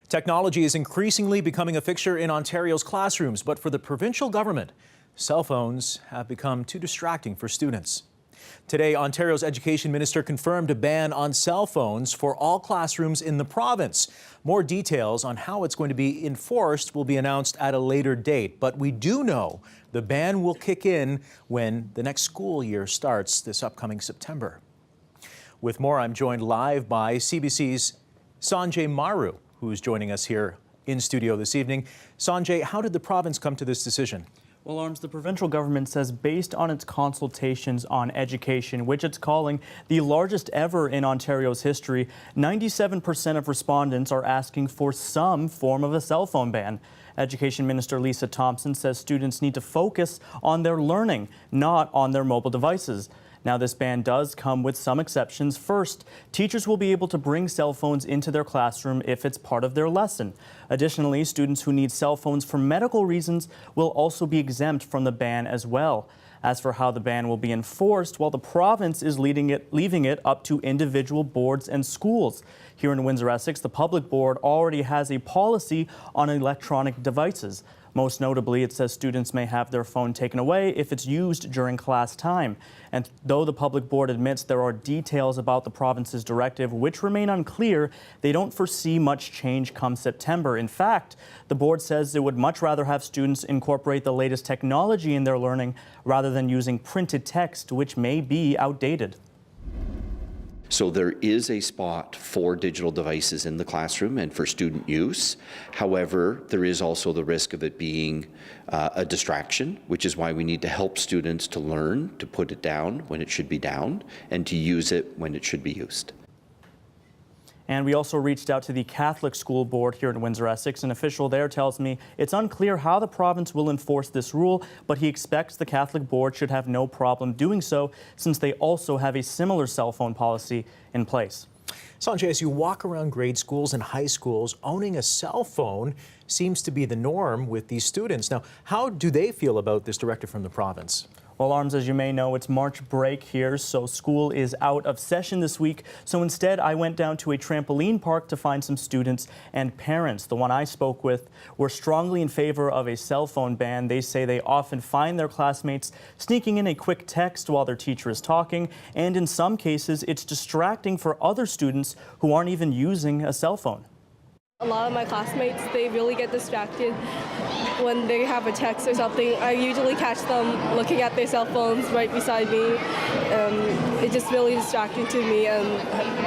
Technology is increasingly becoming a fixture in Ontario's classrooms, but for the provincial government, cell phones have become too distracting for students. Today, Ontario's Education Minister confirmed a ban on cell phones for all classrooms in the province. More details on how it's going to be enforced will be announced at a later date, but we do know the ban will kick in when the next school year starts this upcoming September. With more, I'm joined live by CBC's Sanjay Maru, who's joining us here in studio this evening. Sanjay, how did the province come to this decision? Well, Arms, the provincial government says based on its consultations on education, which it's calling the largest ever in Ontario's history, 97% of respondents are asking for some form of a cell phone ban. Education Minister Lisa Thompson says students need to focus on their learning, not on their mobile devices. Now, this ban does come with some exceptions. First, teachers will be able to bring cell phones into their classroom if it's part of their lesson. Additionally, students who need cell phones for medical reasons will also be exempt from the ban as well. As for how the ban will be enforced, well, the province is leaving it up to individual boards and schools. Here in Windsor, Essex, the public board already has a policy on electronic devices. Most notably, it says students may have their phone taken away if it's used during class time. And though the public board admits there are details about the province's directive which remain unclear, they don't foresee much change come September. In fact, the board says it would much rather have students incorporate the latest technology in their learning rather than using printed text, which may be outdated. So there is a spot for digital devices in the classroom and for student use. However, there is also the risk of it being a distraction, which is why we need to help students to learn to put it down when it should be down and to use it when it should be used. And we also reached out to the Catholic School Board here in Windsor, Essex. An official there tells me it's unclear how the province will enforce this rule, but he expects the Catholic Board should have no problem doing so since they also have a similar cell phone policy in place. Sanjay, as you walk around grade schools and high schools, owning a cell phone seems to be the norm with these students. Now, how do they feel about this directive from the province? Well, Arms, as you may know, it's March break here, so school is out of session this week. So instead, I went down to a trampoline park to find some students and parents. The one I spoke with were strongly in favor of a cell phone ban. They say they often find their classmates sneaking in a quick text while their teacher is talking, and in some cases, it's distracting for other students who aren't even using a cell phone. A lot of my classmates, they really get distracted when they have a text or something. I usually catch them looking at their cell phones right beside me. It's just really distracting to me and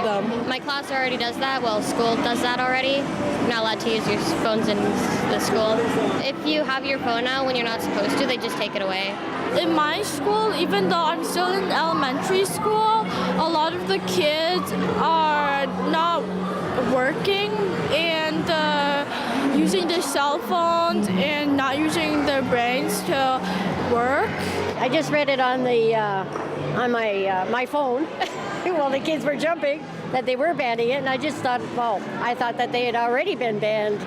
them. My class already does that. Well, school does that already. You're not allowed to use your phones in the school. If you have your phone out when you're not supposed to, they just take it away. In my school, even though I'm still in elementary school, a lot of the kids are not working and using their cell phones and not using their brains to work. I just read it on the on my phone while the kids were jumping that they were banning it, and I just thought, well, I thought that they had already been banned.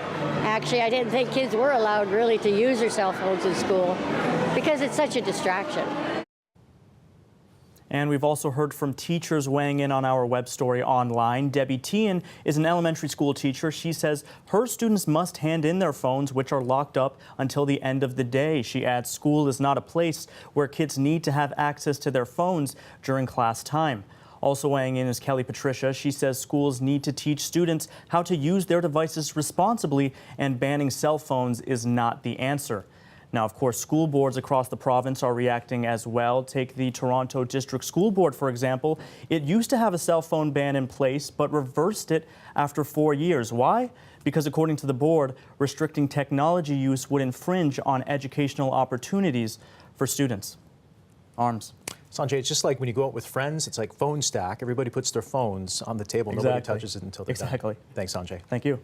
Actually, I didn't think kids were allowed really to use their cell phones in school because it's such a distraction. And we've also heard from teachers weighing in on our web story online. Debbie Tian is an elementary school teacher. She says her students must hand in their phones, which are locked up until the end of the day. She adds school is not a place where kids need to have access to their phones during class time. Also weighing in is Kelly Patricia. She says schools need to teach students how to use their devices responsibly, and banning cell phones is not the answer. Now, of course, school boards across the province are reacting as well. Take the Toronto District School Board, for example. It used to have a cell phone ban in place, but reversed it after 4 years. Why? Because according to the board, restricting technology use would infringe on educational opportunities for students. Arms. Sanjay, it's just like when you go out with friends, it's like phone stack. Everybody puts their phones on the table. Exactly. Nobody touches it until they're done. Exactly. Thanks, Sanjay. Thank you.